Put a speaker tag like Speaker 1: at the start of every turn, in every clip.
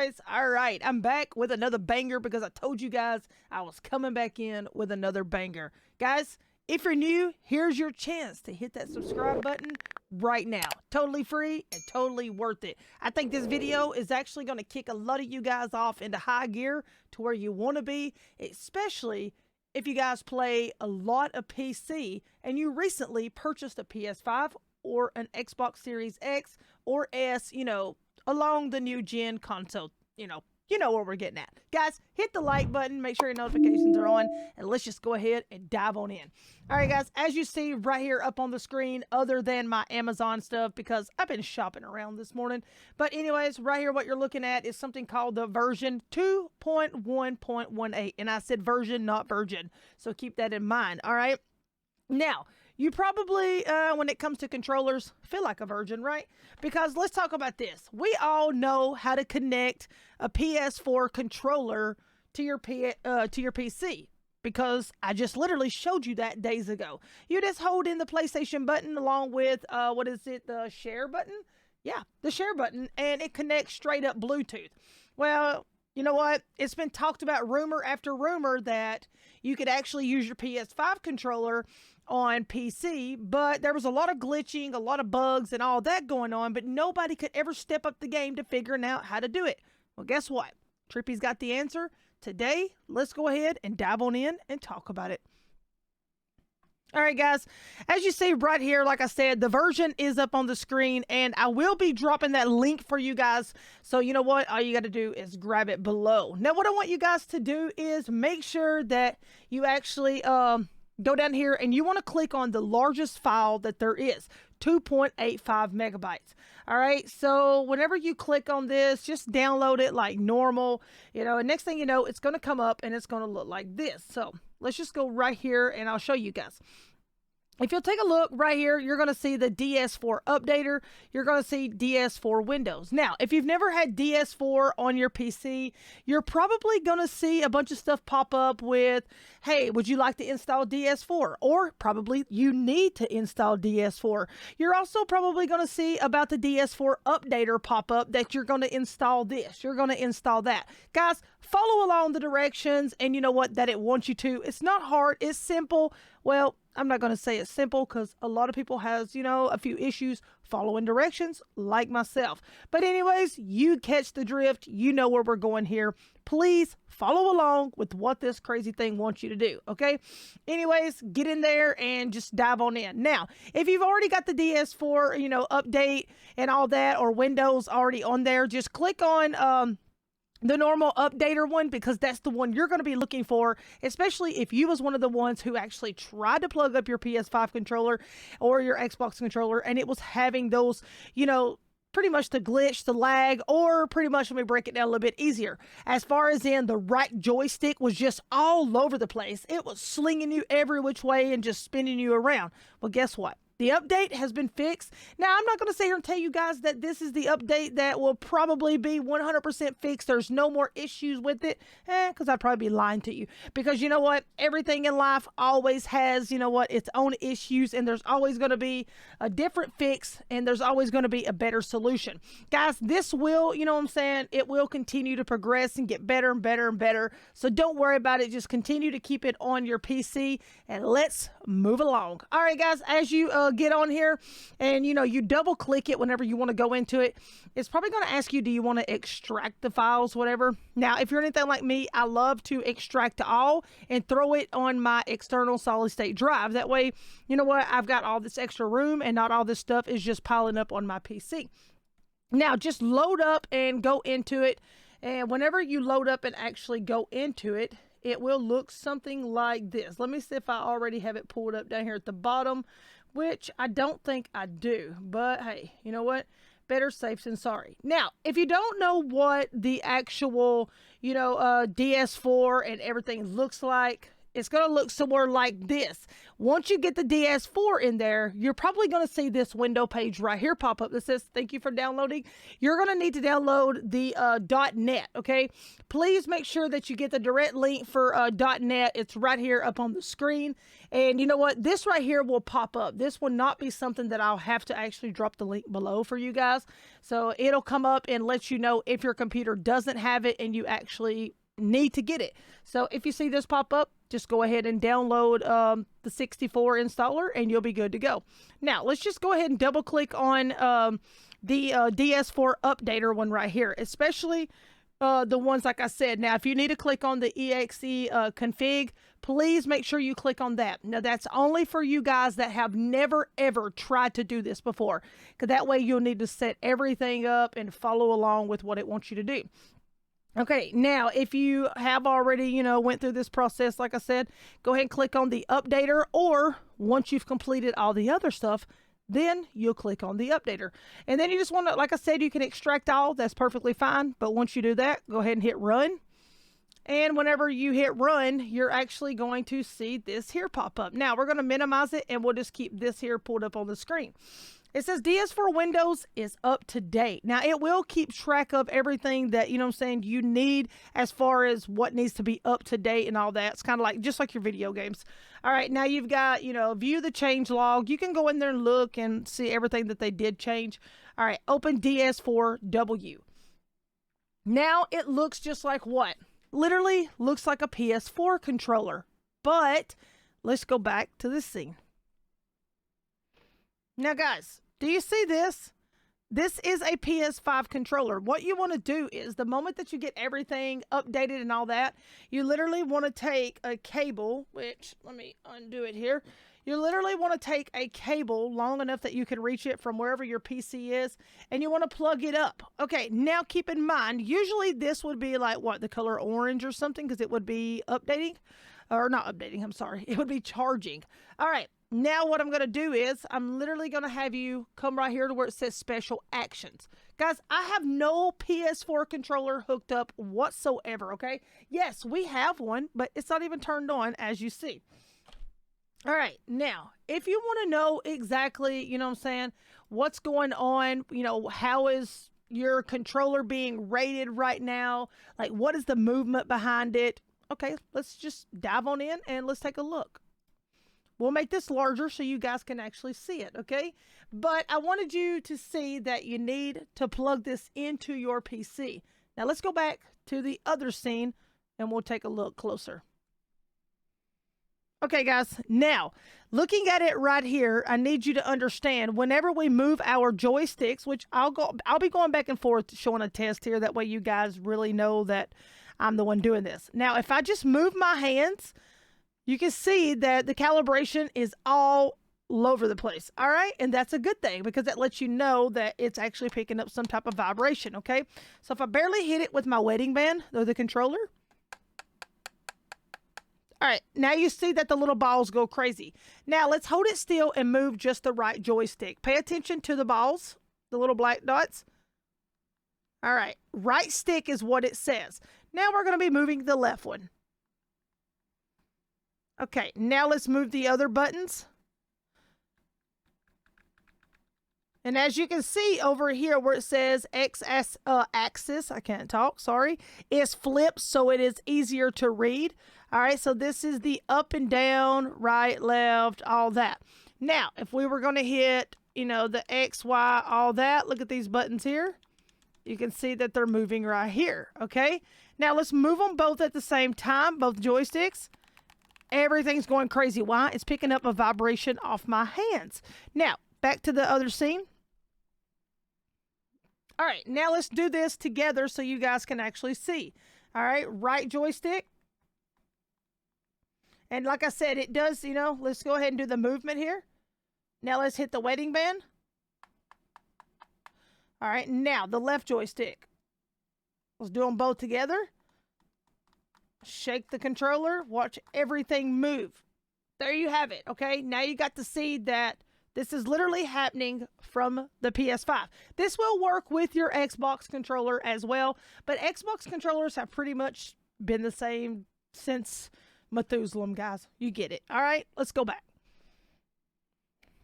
Speaker 1: guys. All right, I'm back with another banger because I told you guys I was coming back in with another banger. Guys, if you're new, here's your chance to hit that subscribe button right now. Totally free and totally worth it. I think this video is actually going to kick a lot of you guys off into high gear to where you want to be, especially if you guys play a lot of PC and you recently purchased a PS5 or an Xbox Series X or S, along the new gen console, you know where we're getting at. Guys, hit the like button, make sure your notifications are on, and let's just go ahead and dive on in. All right, guys, as you see right here up on the screen, other than my Amazon stuff, because I've been shopping around this morning. But anyways, right here, what you're looking at is something called the version 2.1.18. And I said version, not virgin. So keep that in mind, all right? Now, you probably, when it comes to controllers, feel like a virgin, right? Because let's talk about this. We all know how to connect a PS4 controller to your PC. Because I just literally showed you that days ago. You just hold in the PlayStation button along with, the share button? Yeah, the share button, and it connects straight up Bluetooth. Well, you know what? It's been talked about rumor after rumor that you could actually use your PS5 controller on PC, but there was a lot of glitching, a lot of bugs and all that going on, but nobody could ever step up the game to figuring out how to do it. Well, guess what? Trippy's got the answer. Today, let's go ahead and dive on in and talk about it. All right, guys, as you see right here, like I said, the version is up on the screen, and I will be dropping that link for you guys. So you know what? All you got to do is grab it below. Now, what I want you guys to do is make sure that you actually go down here and you want to click on the largest file that there is, 2.85 megabytes. All right, so whenever you click on this, just download it like normal, and next thing you know, it's going to come up and it's going to look like this. So let's just go right here and I'll show you guys. If you'll take a look right here, you're going to see the DS4 updater. You're going to see DS4 Windows. Now, if you've never had DS4 on your PC, you're probably going to see a bunch of stuff pop up with, hey, would you like to install DS4? Or probably you need to install DS4. You're also probably going to see about the DS4 updater pop up that you're going to install this. You're going to install that. Guys, follow along the directions and you know what? That it wants you to. It's not hard. It's simple. Well, I'm not going to say it's simple because a lot of people has, a few issues following directions like myself. But anyways, you catch the drift. You know where we're going here. Please follow along with what this crazy thing wants you to do, okay? Anyways, get in there and just dive on in. Now, if you've already got the DS4, update and all that, or Windows already on there, just click on the normal updater one, because that's the one you're going to be looking for, especially if you was one of the ones who actually tried to plug up your PS5 controller or your Xbox controller and it was having those, pretty much the glitch, the lag, or pretty much, let me break it down a little bit easier. As far as in the right joystick was just all over the place. It was slinging you every which way and just spinning you around. Well, guess what? The update has been fixed. Now, I'm not going to sit here and tell you guys that this is the update that will probably be 100% fixed. There's no more issues with it. Because I'd probably be lying to you. Because you know what? Everything in life always has, its own issues. And there's always going to be a different fix. And there's always going to be a better solution. Guys, this will, it will continue to progress and get better and better and better. So don't worry about it. Just continue to keep it on your PC. And let's move along. All right, guys, as you get on here and you double click it whenever you want to go into it, it's probably going to ask you, do you want to extract the files, whatever. Now, if you're anything like me, I love to extract all and throw it on my external solid state drive. That way, you know what, I've got all this extra room and not all this stuff is just piling up on my PC. Now, just load up and go into it, and whenever you load up and actually go into it, it will look something like this. Let me see if I already have it pulled up down here at the bottom, which I don't think I do, but hey, you know what? Better safe than sorry. Now, if you don't know what the actual, DS4 and everything looks like, it's going to look somewhere like this. Once you get the DS4 in there, you're probably going to see this window page right here pop up that says, thank you for downloading. You're going to need to download the .NET, okay? Please make sure that you get the direct link for .NET. It's right here up on the screen. And you know what? This right here will pop up. This will not be something that I'll have to actually drop the link below for you guys. So it'll come up and let you know if your computer doesn't have it and you actually need to get it. So if you see this pop up, just go ahead and download the 64 installer and you'll be good to go. Now let's just go ahead and double click on the DS4 updater one right here, especially the ones like I said. Now if you need to click on the exe config, please make sure you click on that. Now that's only for you guys that have never ever tried to do this before, because that way you'll need to set everything up and follow along with what it wants you to do. Okay, now if you have already, went through this process, like I said, go ahead and click on the updater, or once you've completed all the other stuff, then you'll click on the updater. And then you just want to, like I said, you can extract all, that's perfectly fine. But once you do that, go ahead and hit run. And whenever you hit run, you're actually going to see this here pop up. Now we're going to minimize it and we'll just keep this here pulled up on the screen. It says DS4 Windows is up to date. Now, it will keep track of everything that, you need as far as what needs to be up to date and all that. It's kind of like, just like your video games. All right, now you've got, view the change log. You can go in there and look and see everything that they did change. All right, open DS4W. Now, it looks just like what? Literally looks like a PS4 controller. But, let's go back to this scene. Now, guys, do you see this? This is a PS5 controller. What you want to do is the moment that you get everything updated and all that, you literally want to take a cable, which, let me undo it here. You literally want to take a cable long enough that you can reach it from wherever your PC is, and you want to plug it up. Okay, now keep in mind, usually this would be like, what, the color orange or something, because it would be updating. Or not updating, I'm sorry. It would be charging. All right. Now what I'm going to do is I'm literally going to have you come right here to where it says special actions. Guys, I have no PS4 controller hooked up whatsoever, okay? Yes, we have one, but it's not even turned on, as you see. All right, now, if you want to know exactly, what's going on, how is your controller being rated right now? Like, what is the movement behind it? Okay, let's just dive on in and let's take a look. We'll make this larger so you guys can actually see it, okay? But I wanted you to see that you need to plug this into your PC. Now let's go back to the other scene and we'll take a look closer. Okay, guys, now looking at it right here, I need you to understand whenever we move our joysticks, which I'll be going back and forth showing a test here. That way you guys really know that I'm the one doing this. Now, if I just move my hands, you can see that the calibration is all over the place. All right. And that's a good thing because that lets you know that it's actually picking up some type of vibration. Okay. So if I barely hit it with my wedding band or the controller. All right. Now you see that the little balls go crazy. Now let's hold it still and move just the right joystick. Pay attention to the balls, the little black dots. All right. Right stick is what it says. Now we're going to be moving the left one. Okay, now let's move the other buttons. And as you can see over here where it says X-axis, I can't talk, sorry, is flipped so it is easier to read. All right, so this is the up and down, right, left, all that. Now, if we were going to hit, the X, Y, all that, look at these buttons here. You can see that they're moving right here, okay? Now, let's move them both at the same time, both joysticks. Everything's going crazy. Why? It's picking up a vibration off my hands. Now, back to the other scene. All right, now let's do this together so you guys can actually see. All right, right joystick. And like I said, it does, let's go ahead and do the movement here. Now let's hit the wedding band. All right, now the left joystick. Let's do them both together. Shake the controller, watch everything move. There you have it, okay? Now you got to see that this is literally happening from the PS5. This will work with your Xbox controller as well, but Xbox controllers have pretty much been the same since Methuselah, guys. You get it. All right, let's go back.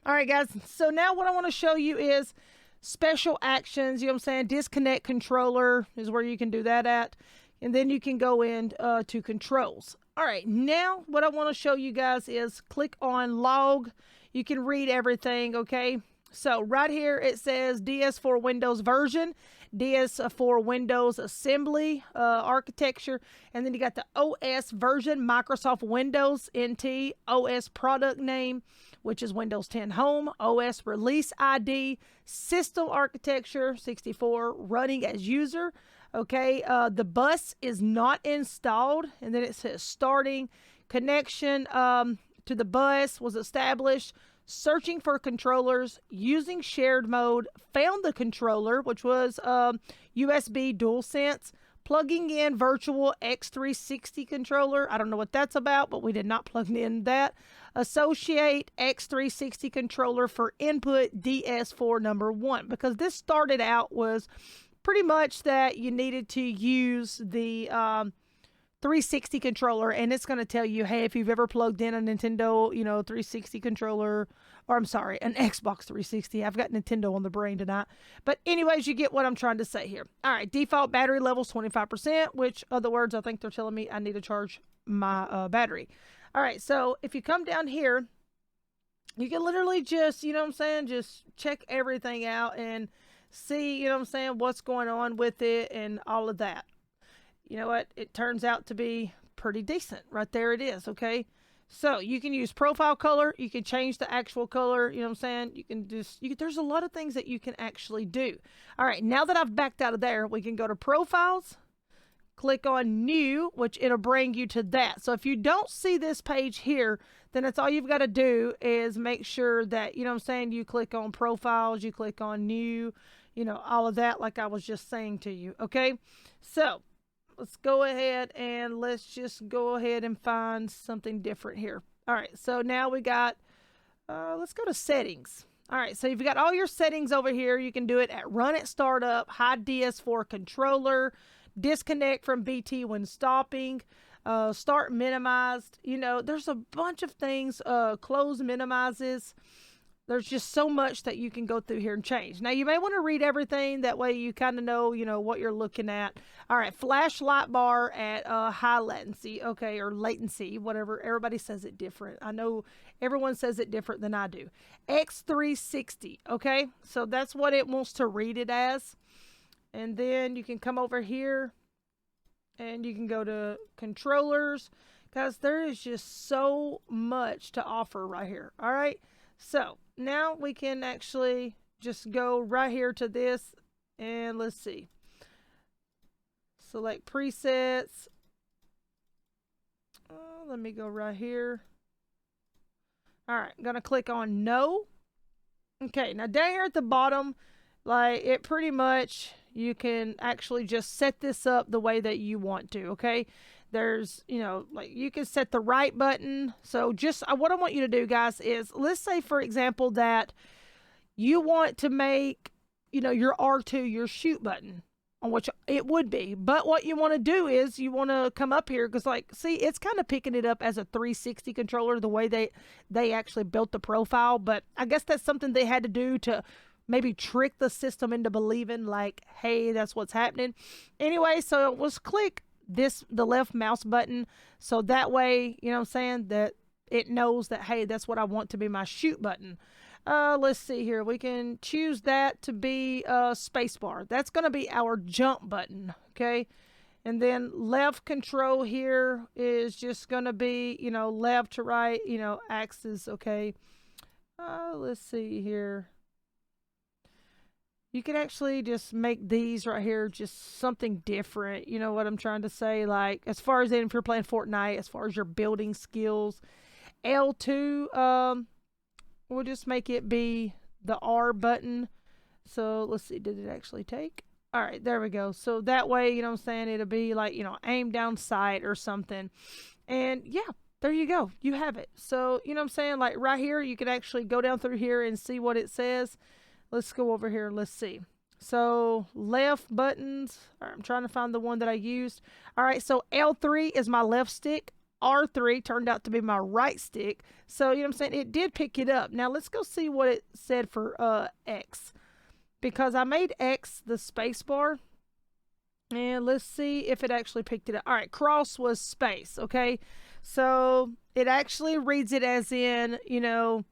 Speaker 1: All right, guys. So now what I want to show you is special actions. You know what I'm saying? Disconnect controller is where you can do that at. And then you can go in to controls. All right, now what I want to show you guys is click on log. You can read everything, okay? So right here it says DS4 Windows version, DS4 Windows assembly architecture, and then you got the OS version, Microsoft Windows NT, OS product name, which is Windows 10 Home, OS release ID, system architecture 64, running as user. Okay, the bus is not installed, and then it says starting connection to the bus was established, searching for controllers, using shared mode, found the controller, which was USB DualSense, plugging in virtual X360 controller. I don't know what that's about, but we did not plug in that. Associate X360 controller for input DS4 number 1, because this started out was pretty much that you needed to use the 360 controller, and it's going to tell you, hey, if you've ever plugged in a Nintendo, 360 controller, or I'm sorry, an Xbox 360. I've got Nintendo on the brain tonight. But anyways, you get what I'm trying to say here. All right, default battery levels 25%, which other words, I think they're telling me I need to charge my battery. All right, so if you come down here, you can literally just, just check everything out and see, what's going on with it and all of that. You know what? It turns out to be pretty decent. Right there it is, okay? So you can use profile color. You can change the actual color. You know what I'm saying? You can there's a lot of things that you can actually do. All right, now that I've backed out of there, we can go to profiles, click on new, which it'll bring you to that. So if you don't see this page here, then that's all you've got to do is make sure that, you click on profiles, you click on new, all of that, like I was just saying to you, okay? So let's go ahead and let's just go ahead and find something different here. All right, so now we got, let's go to settings. All right, so you've got all your settings over here. You can do it at run at startup, hide DS4 controller, disconnect from BT when stopping, start minimized. There's a bunch of things, close minimizes. There's just so much that you can go through here and change. Now, you may want to read everything. That way you kind of know, what you're looking at. All right, flashlight bar at high latency, okay, or latency, whatever. Everybody says it different. I know everyone says it different than I do. X360, okay? So that's what it wants to read it as. And then you can come over here and you can go to controllers. Guys, there is just so much to offer right here, all right? So now we can actually just go right here to this, and let's see. Select presets. Let me go right here. All right, I'm going to click on no. Okay, now down here at the bottom, like it pretty much, you can actually just set this up the way that you want to, okay? There's, like you can set the right button. So just what I want you to do, guys, is let's say, for example, that you want to make, your R2 your shoot button, on which it would be. But what you want to do is you want to come up here because, like, see, it's kind of picking it up as a 360 controller, the way they actually built the profile. But I guess that's something they had to do to maybe trick the system into believing, like, hey, that's what's happening. Anyway, so let's click the left mouse button, so that way, that it knows that, hey, that's what I want to be my shoot button. Let's see here. We can choose that to be spacebar. That's going to be our jump button, okay? And then left control here is just going to be, left to right, axis, okay? Let's see here. You can actually just make these right here just something different. You know what I'm trying to say? Like, as far as if you're playing Fortnite, as far as your building skills. L2, we'll just make it be the R button. So, let's see. Did it actually take? All right, there we go. So, that way, it'll be like, aim down sight or something. And, yeah, there you go. You have it. So, like right here, you can actually go down through here and see what it says. Let's go over here. Let's see. So left buttons. All right, I'm trying to find the one that I used. All right, so L3 is my left stick. R3 turned out to be my right stick. So, you know what I'm saying? It did pick it up. Now, let's go see what it said for X. Because I made X the space bar. And let's see if it actually picked it up. All right, cross was space, okay? So it actually reads it as in, you know,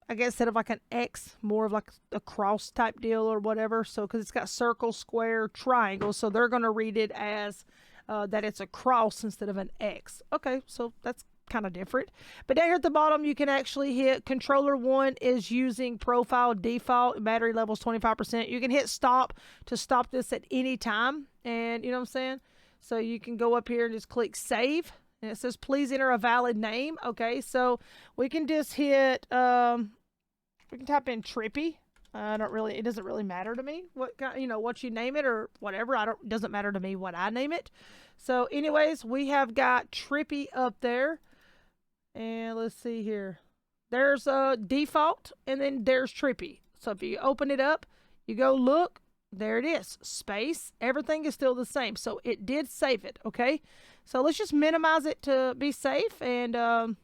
Speaker 1: I guess instead of like an X, more of like a cross type deal or whatever. So because it's got circle, square, triangle. So they're going to read it as that it's a cross instead of an X. Okay, so that's kind of different. But down here at the bottom, you can actually hit controller 1 is using profile default, battery levels 25%. You can hit stop to stop this at any time. And you know what I'm saying? So you can go up here and just click save. And it says, please enter a valid name. Okay, so we can just hit, we can type in Trippy. It doesn't really matter to me what, you know, what you name it or whatever. It doesn't matter to me what I name it. So anyways, we have got Trippy up there. And let's see here. There's a default and then there's Trippy. So if you open it up, you go look, there it is. Space, everything is still the same. So it did save it, okay? So let's just minimize it to be safe. And I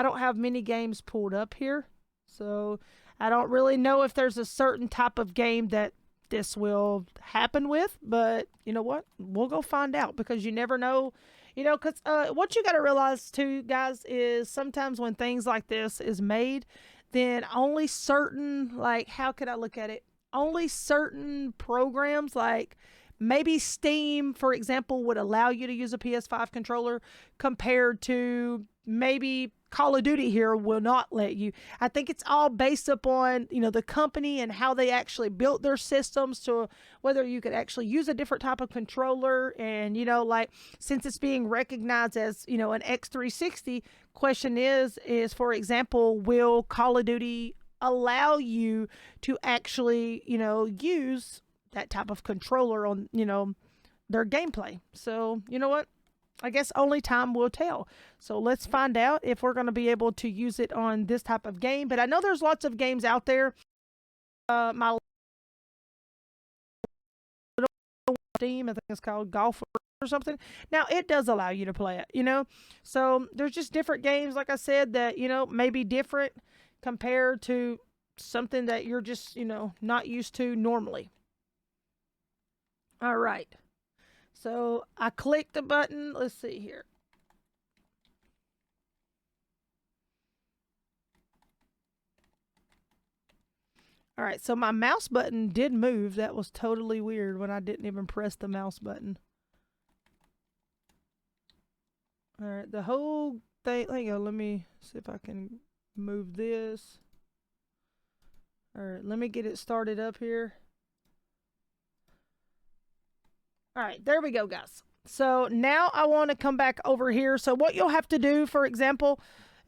Speaker 1: don't have many games pulled up here. So I don't really know if there's a certain type of game that this will happen with. But you know what? We'll go find out because you never know. You know, because what you got to realize too, guys, is sometimes when things like this is made, then only certain, like, how could I look at it? Only certain programs, like maybe Steam, for example, would allow you to use a PS5 controller compared to maybe Call of Duty here will not let you. I think it's all based upon, you know, the company and how they actually built their systems to whether you could actually use a different type of controller. And, you know, like since it's being recognized as, you know, an X360, question is for example, will Call of Duty allow you to actually, you know, use that type of controller on, you know, their gameplay? So, you know what? I guess only time will tell. So let's find out if we're going to be able to use it on this type of game. But I know there's lots of games out there. My Steam, I think it's called Golf or something. Now, it does allow you to play it, you know. So there's just different games, like I said, that, you know, may be different compared to something that you're just, you know, not used to normally. All right. So I clicked the button. Let's see here. All right, so my mouse button did move. That was totally weird when I didn't even press the mouse button. All right, the whole thing. Hang on, let me see if I can move this. All right, let me get it started up here. All right, there we go, guys. So now I want to come back over here. So what you'll have to do, for example,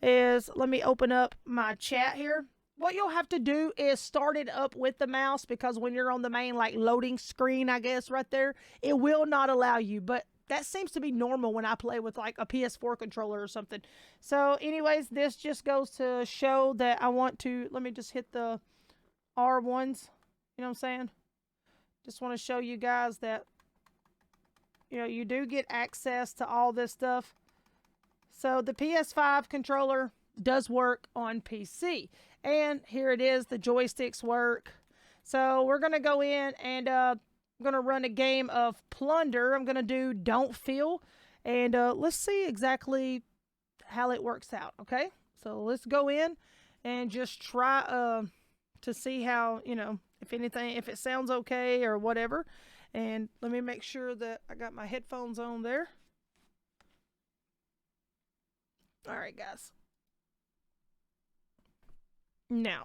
Speaker 1: is let me open up my chat here. What you'll have to do is start it up with the mouse because when you're on the main like loading screen, I guess right there, it will not allow you. But that seems to be normal when I play with like a PS4 controller or something. So anyways, this just goes to show that I want to, let me just hit the R1s. You know what I'm saying? Just want to show you guys that, you know, you do get access to all this stuff. So the PS5 controller does work on PC. And here it is, the joysticks work. So we're going to go in and I'm going to run a game of Plunder. I'm going to do Don't Feel. And let's see exactly how it works out, okay? So let's go in and just try to see how, you know, if anything, if it sounds okay or whatever. And let me make sure that I got my headphones on there. All right, guys. Now,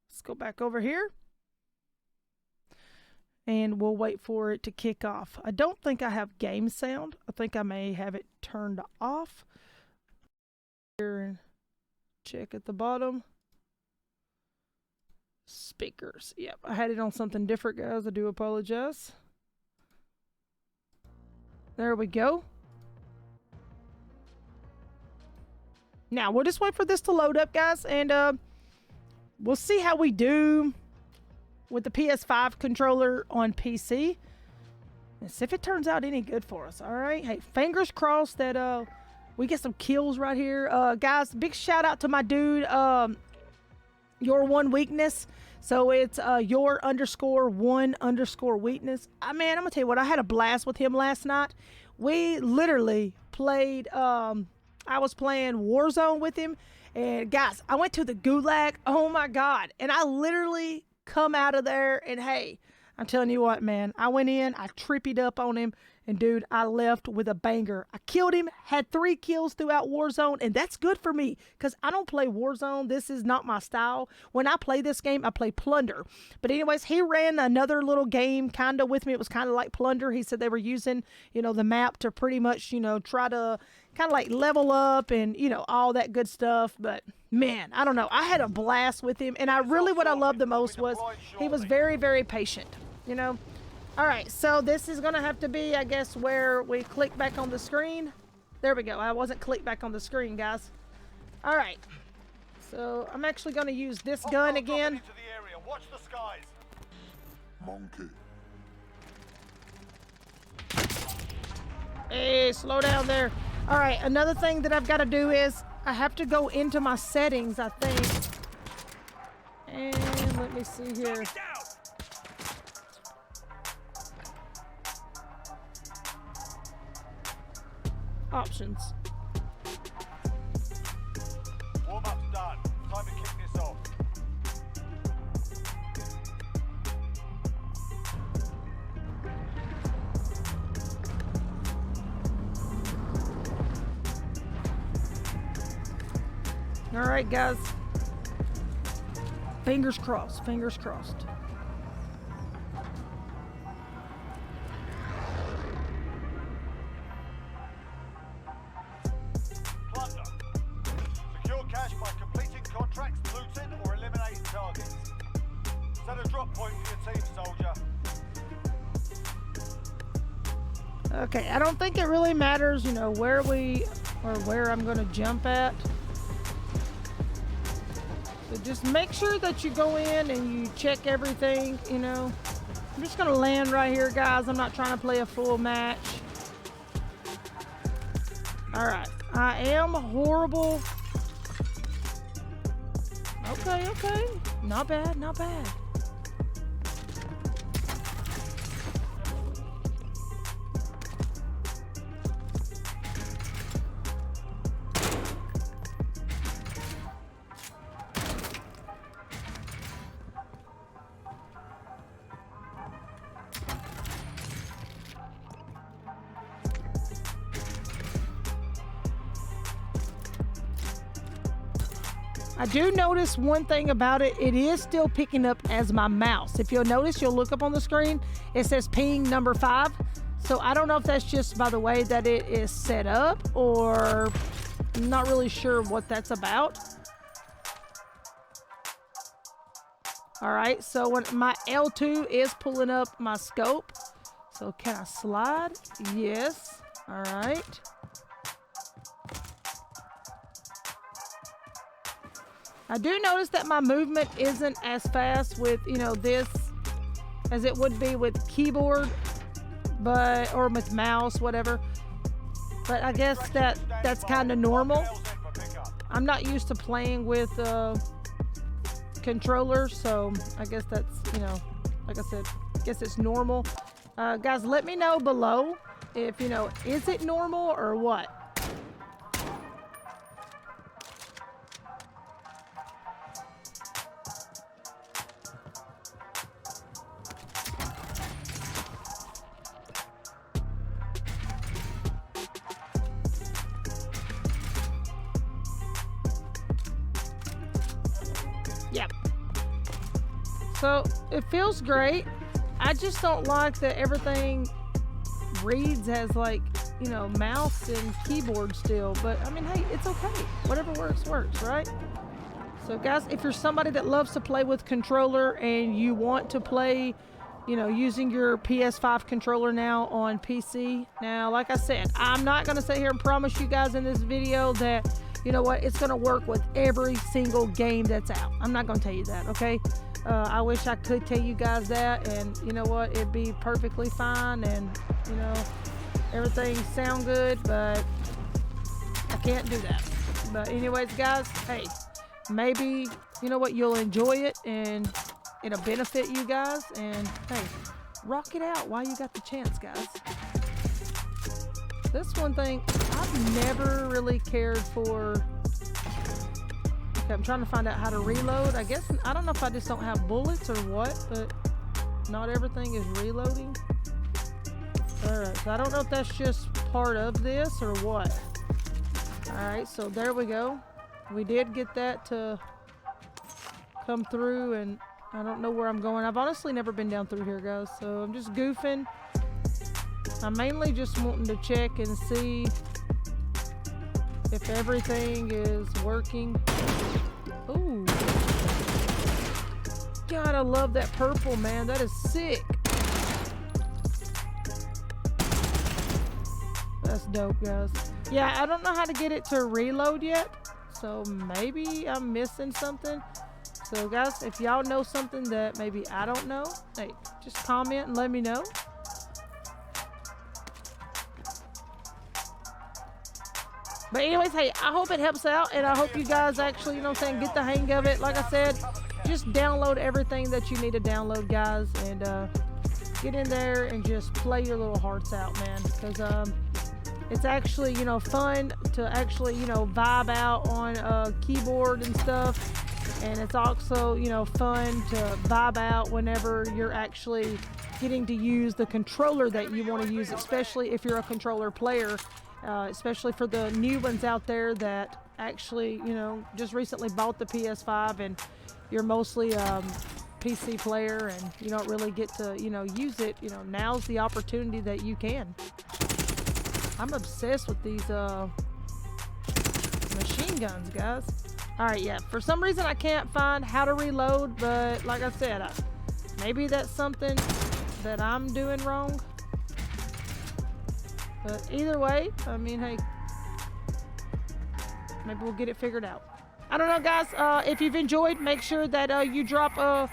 Speaker 1: let's go back over here. And we'll wait for it to kick off. I don't think I have game sound. I think I may have it turned off. Here and check at the bottom. Speakers. Yep, I had it on something different, guys. I do apologize. There we go. Now, we'll just wait for this to load up, guys, and we'll see how we do with the PS5 controller on PC. Let's see if it turns out any good for us. All right. Hey, fingers crossed that we get some kills right here. Guys, big shout out to my dude, Your One Weakness. So it's your_1_weakness. Man, I'm gonna tell you what, I had a blast with him last night. We literally played, I was playing Warzone with him. And guys, I went to the gulag. Oh my God. And I literally come out of there and hey, I'm telling you what, man, I went in, I trippied up on him, and dude, I left with a banger. I killed him, had 3 kills throughout Warzone, and that's good for me because I don't play Warzone. This is not my style. When I play this game, I play Plunder. But anyways, he ran another little game kind of with me. It was kind of like Plunder. He said they were using, you know, the map to pretty much, you know, try to kind of like level up and, you know, all that good stuff. But man, I don't know. I had a blast with him, and what I loved the most was he was very, very patient. You know, all right, so this is gonna have to be, I guess, where we click back on the screen. There we go. I wasn't clicked back on the screen, guys. All right, so I'm actually gonna use this gun again.
Speaker 2: Watch the skies. Monkey.
Speaker 1: Hey, slow down there. All right, another thing that I've got to do is I have to go into my settings, I think. And let me see here. Options.
Speaker 2: Warm-up's done. Time to kick this off.
Speaker 1: All right, guys. Fingers crossed. Fingers crossed. Okay, I don't think it really matters, you know, where I'm going to jump at. So just make sure that you go in and you check everything, you know. I'm just going to land right here, guys. I'm not trying to play a full match. All right, I am horrible. Okay, okay. Not bad, not bad. I do notice one thing about it. It is still picking up as my mouse. If you'll notice, you'll look up on the screen. It says ping number 5. So I don't know if that's just by the way that it is set up, or I'm not really sure what that's about. All right, so when my L2 is pulling up my scope. So can I slide? Yes. All right. I do notice that my movement isn't as fast with, you know, this as it would be with keyboard, or with mouse, whatever. But I guess that's kind of normal. I'm not used to playing with controllers, so I guess that's, you know, like I said, I guess it's normal. Guys, let me know below if, you know, is it normal or what? Yep. So it feels great. I just don't like that everything reads as, like, you know, mouse and keyboard still. But I mean, hey, it's okay. Whatever works, works, right? So guys, if you're somebody that loves to play with controller and you want to play, you know, using your PS5 controller now on PC. Now, like I said, I'm not going to sit here and promise you guys in this video that, you know what, it's going to work with every single game that's out. I'm not going to tell you that, okay? I wish I could tell you guys that, and you know what, it'd be perfectly fine, and you know, everything sound good, but I can't do that. But anyways, guys, hey, maybe you know what, you'll enjoy it and it'll benefit you guys, and hey, rock it out while you got the chance, guys. This one thing I've never really cared for. Okay, I'm trying to find out how to reload. I guess, I don't know if I just don't have bullets or what, but not everything is reloading. Alright, so I don't know if that's just part of this or what. Alright, so there we go. We did get that to come through, and I don't know where I'm going. I've honestly never been down through here, guys, so I'm just goofing. I'm mainly just wanting to check and see if everything is working. Ooh. God, I love that purple, man. That is sick. That's dope, guys. Yeah, I don't know how to get it to reload yet, so maybe I'm missing something. So, guys, if y'all know something that maybe I don't know, hey, just comment and let me know. But anyways, hey, I hope it helps out, and I hope you guys actually, you know what I'm saying, get the hang of it. Like I said, just download everything that you need to download, guys, and get in there and just play your little hearts out, man, because it's actually, you know, fun to actually, you know, vibe out on a keyboard and stuff, and it's also, you know, fun to vibe out whenever you're actually getting to use the controller that you want to use, especially if you're a controller player. Especially for the new ones out there that actually, you know, just recently bought the PS5 and you're mostly PC player and you don't really get to, you know, use it. You know, now's the opportunity that you can. I'm obsessed with these machine guns, guys. All right, yeah. For some reason, I can't find how to reload, but like I said, maybe that's something that I'm doing wrong. But either way, I mean, hey, maybe we'll get it figured out. I don't know, guys. If you've enjoyed, make sure that you drop a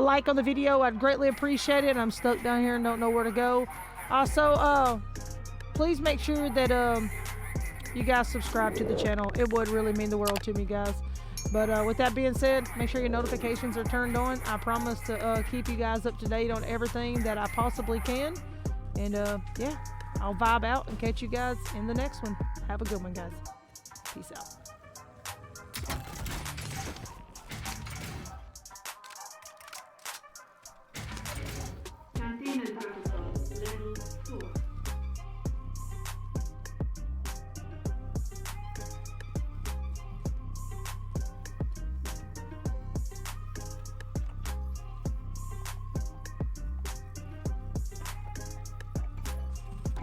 Speaker 1: like on the video. I'd greatly appreciate it. I'm stuck down here and don't know where to go. Also, please make sure that you guys subscribe to the channel. It would really mean the world to me, guys. But with that being said, make sure your notifications are turned on. I promise to keep you guys up to date on everything that I possibly can. And yeah. I'll vibe out and catch you guys in the next one. Have a good one, guys. Peace out.
Speaker 3: Containment protocol level 4.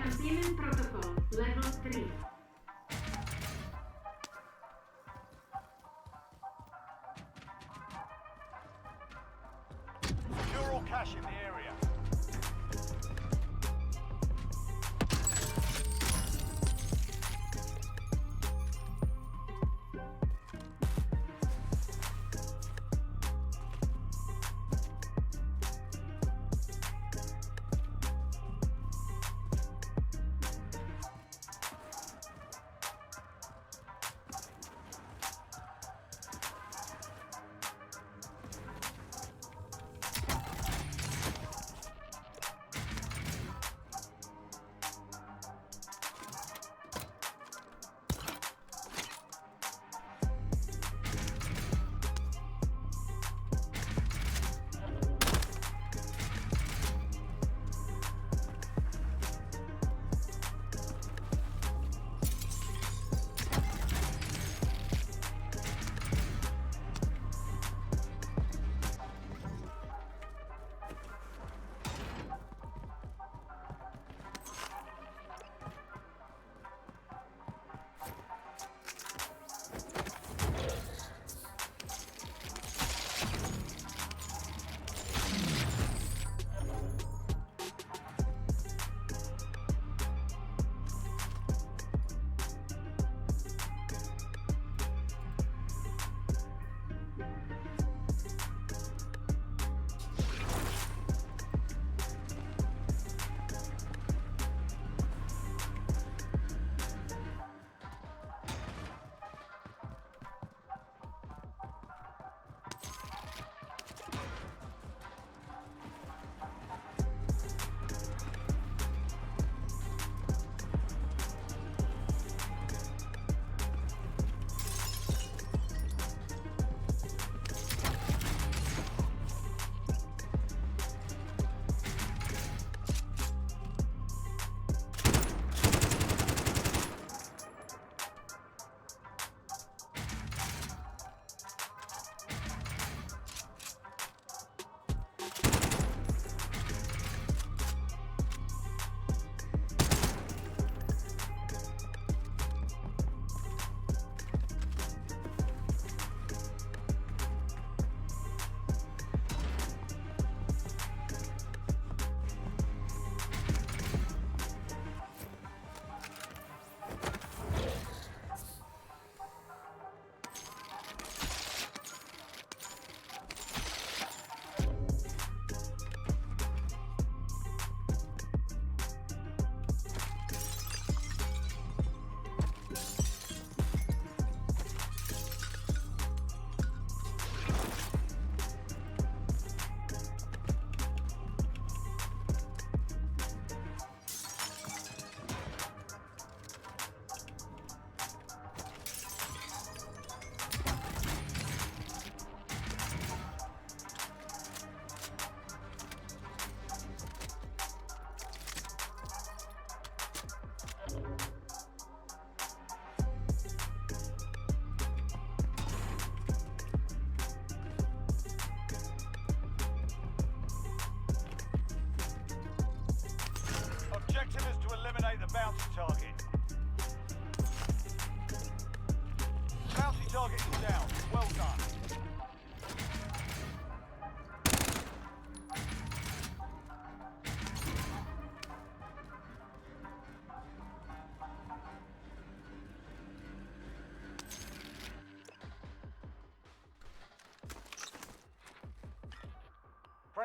Speaker 3: Containment protocol level 3.
Speaker 2: Secure all cash in the area.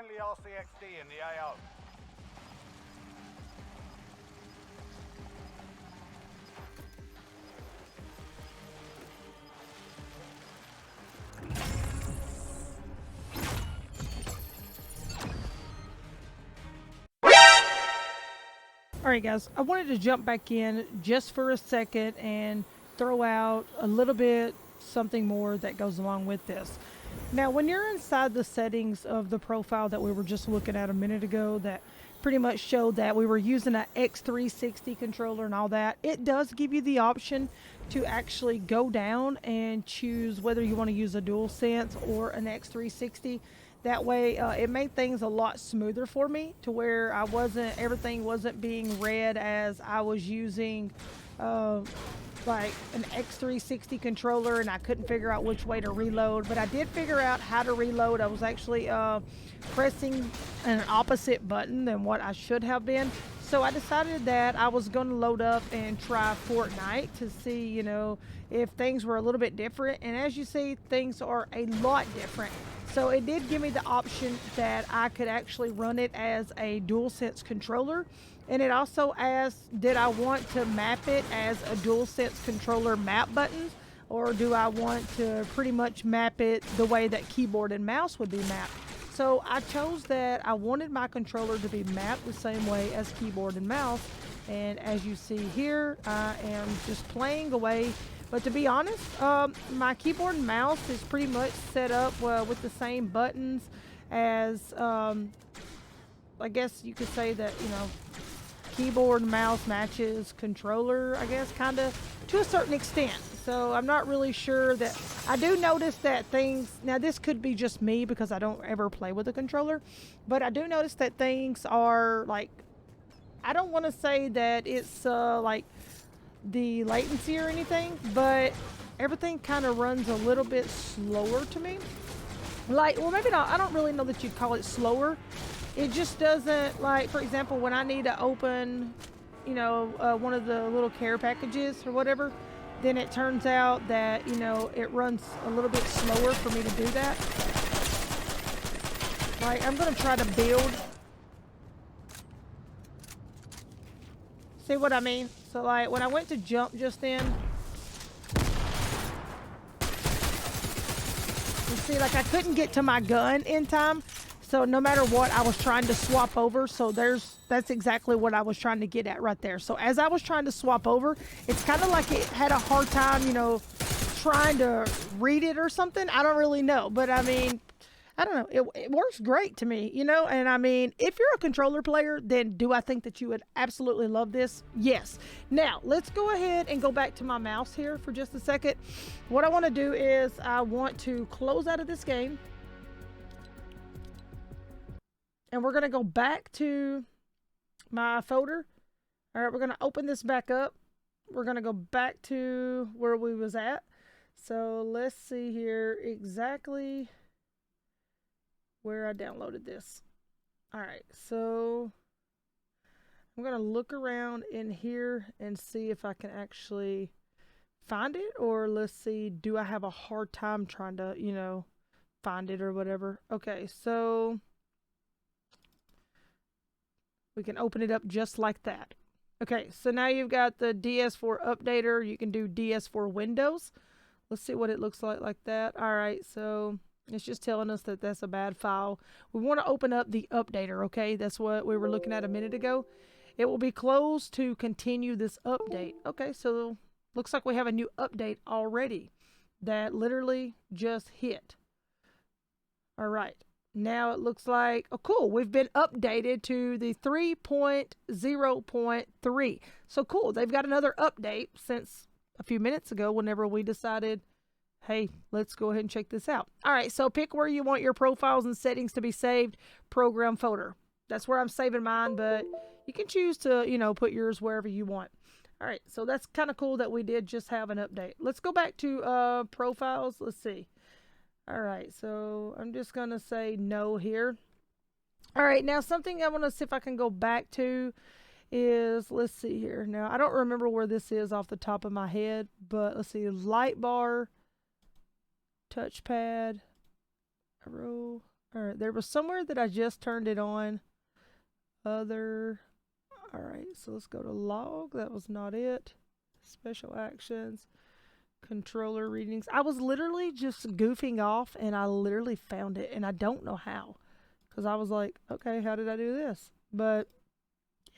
Speaker 2: friendly RCXD in the AO.
Speaker 1: Alright guys, I wanted to jump back in just for a second and throw out a little bit something more that goes along with this. Now when you're inside the settings of the profile that we were just looking at a minute ago that pretty much showed that we were using an X360 controller and all that, it does give you the option to actually go down and choose whether you want to use a DualSense or an X360. That way, it made things a lot smoother for me to where everything wasn't being read as I was using like an X360 controller and I couldn't figure out which way to reload. But I did figure out how to reload. I was actually pressing an opposite button than what I should have been. So I decided that I was going to load up and try Fortnite to see, you know, if things were a little bit different. And as you see, things are a lot different. So it did give me the option that I could actually run it as a DualSense controller. And it also asked, did I want to map it as a DualSense controller map buttons? Or do I want to pretty much map it the way that keyboard and mouse would be mapped? So I chose that I wanted my controller to be mapped the same way as keyboard and mouse. And as you see here, I am just playing away. But to be honest, my keyboard and mouse is pretty much set up with the same buttons as, I guess you could say that, you know, keyboard and mouse matches controller, I guess, kind of to a certain extent. So I'm not really sure that, I do notice that things, now this could be just me because I don't ever play with a controller, but I do notice that things are like, I don't want to say that it's like the latency or anything, but everything kind of runs a little bit slower to me. Like, well, maybe not, I don't really know that you'd call it slower. It just doesn't, like, for example, when I need to open, you know, one of the little care packages or whatever, then it turns out that, you know, it runs a little bit slower for me to do that. Like, I'm going to try to build. See what I mean? So, like, when I went to jump just then, you see, like, I couldn't get to my gun in time. So no matter what, I was trying to swap over. So that's exactly what I was trying to get at right there. So as I was trying to swap over, it's kind of like it had a hard time, you know, trying to read it or something. I don't really know. But I mean, I don't know. It works great to me, you know. And I mean, if you're a controller player, then do I think that you would absolutely love this? Yes. Now, let's go ahead and go back to my mouse here for just a second. What I want to do is I want to close out of this game. And we're going to go back to my folder. All right, we're going to open this back up. We're going to go back to where we was at. So let's see here exactly where I downloaded this. All right, so I'm going to look around in here and see if I can actually find it. Or let's see, do I have a hard time trying to, you know, find it or whatever? Okay, so we can open it up just like that. Okay, so now you've got the DS4 updater. You can do DS4 Windows. Let's see what it looks like that. All right, so it's just telling us that that's a bad file. We want to open up the updater, okay? That's what we were looking at a minute ago. It will be closed to continue this update. Okay, so looks like we have a new update already that literally just hit. All right. Now it looks like, oh cool, we've been updated to the 3.0.3. So cool, they've got another update since a few minutes ago whenever we decided, hey, let's go ahead and check this out. All right, so pick where you want your profiles and settings to be saved, program folder. That's where I'm saving mine, but you can choose to, you know, put yours wherever you want. All right, so that's kind of cool that we did just have an update. Let's go back to profiles. Let's see. All right, so I'm just going to say no here. All right, now something I want to see if I can go back to is, let's see here. Now, I don't remember where this is off the top of my head, but let's see, light bar, touchpad, arrow. All right, there was somewhere that I just turned it on. Other. All right, so let's go to log. That was not it. Special actions. Controller readings. I was literally just goofing off and I literally found it and I don't know how. Because I was like, okay, how did I do this? But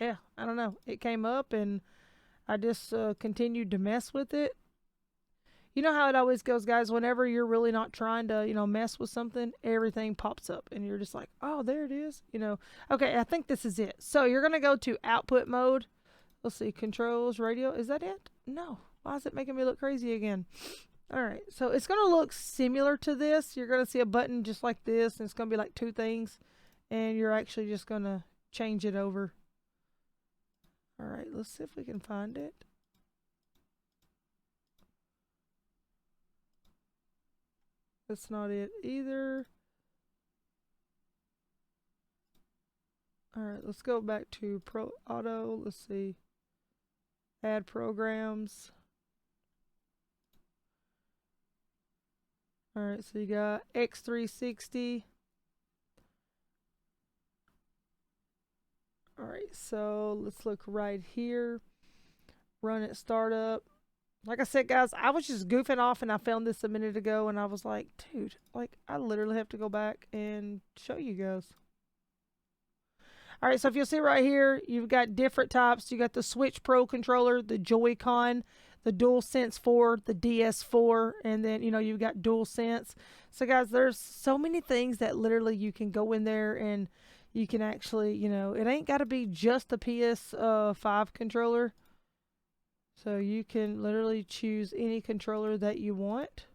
Speaker 1: yeah, I don't know. It came up and I just continued to mess with it. You know how it always goes, guys. Whenever you're really not trying to, mess with something, everything pops up and you're just like, oh, there it is. Okay, I think this is it. So you're going to go to output mode. Let's see, controls, radio. Is that it? No. Why is it making me look crazy again? All right, so it's going to look similar to this. You're going to see a button just like this, and it's going to be like two things, and you're actually just going to change it over. All right, let's see if we can find it. That's not it either. All right, let's go back to Pro Auto. Let's see. Add programs. All right, so you got X360. All right, so let's look right here. Run it, startup. Like I said, guys, I was just goofing off and I found this a minute ago and I was like, dude, I literally have to go back and show you guys. All right, so if you'll see right here, you've got different types. You got the Switch Pro controller, the Joy-Con, the DualSense 4, the DS4, and then, you've got DualSense. So, guys, there's so many things that literally you can go in there and you can actually, it ain't got to be just a PS5 controller. So you can literally choose any controller that you want.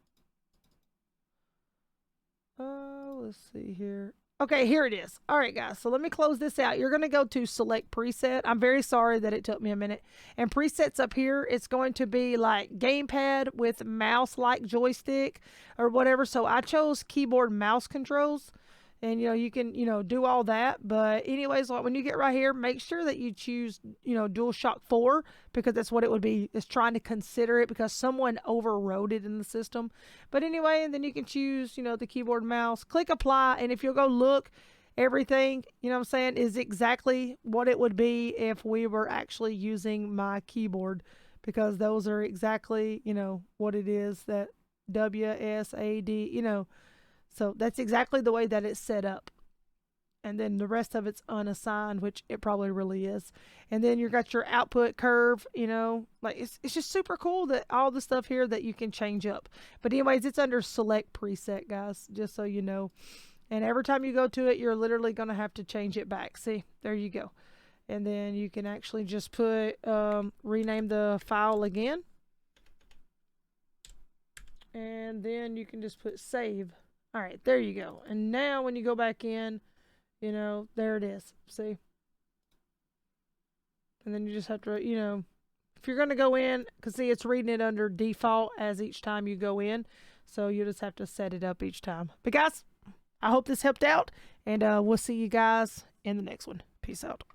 Speaker 1: Let's see here. Okay, here it is. All right, guys. So let me close this out. You're going to go to select preset. I'm very sorry that it took me a minute. And presets up here, it's going to be like gamepad with mouse-like joystick or whatever. So I chose keyboard mouse controls. And, you can, do all that. But anyways, like when you get right here, make sure that you choose, DualShock 4 because that's what it would be. It's trying to consider it because someone overrode it in the system. But anyway, and then you can choose, the keyboard mouse. Click apply. And if you'll go look, everything, is exactly what it would be if we were actually using my keyboard. Because those are exactly, what it is that WSAD, So that's exactly the way that it's set up. And then the rest of it's unassigned, which it probably really is. And then you've got your output curve, it's just super cool that all the stuff here that you can change up. But anyways, it's under select preset, guys, just so you know. And every time you go to it, you're literally going to have to change it back. See, there you go. And then you can actually just put, rename the file again. And then you can just put save. All right, there you go. And now when you go back in, there it is. See? And then you just have to, if you're going to go in, because see, it's reading it under default as each time you go in. So you just have to set it up each time. But guys, I hope this helped out. And we'll see you guys in the next one. Peace out.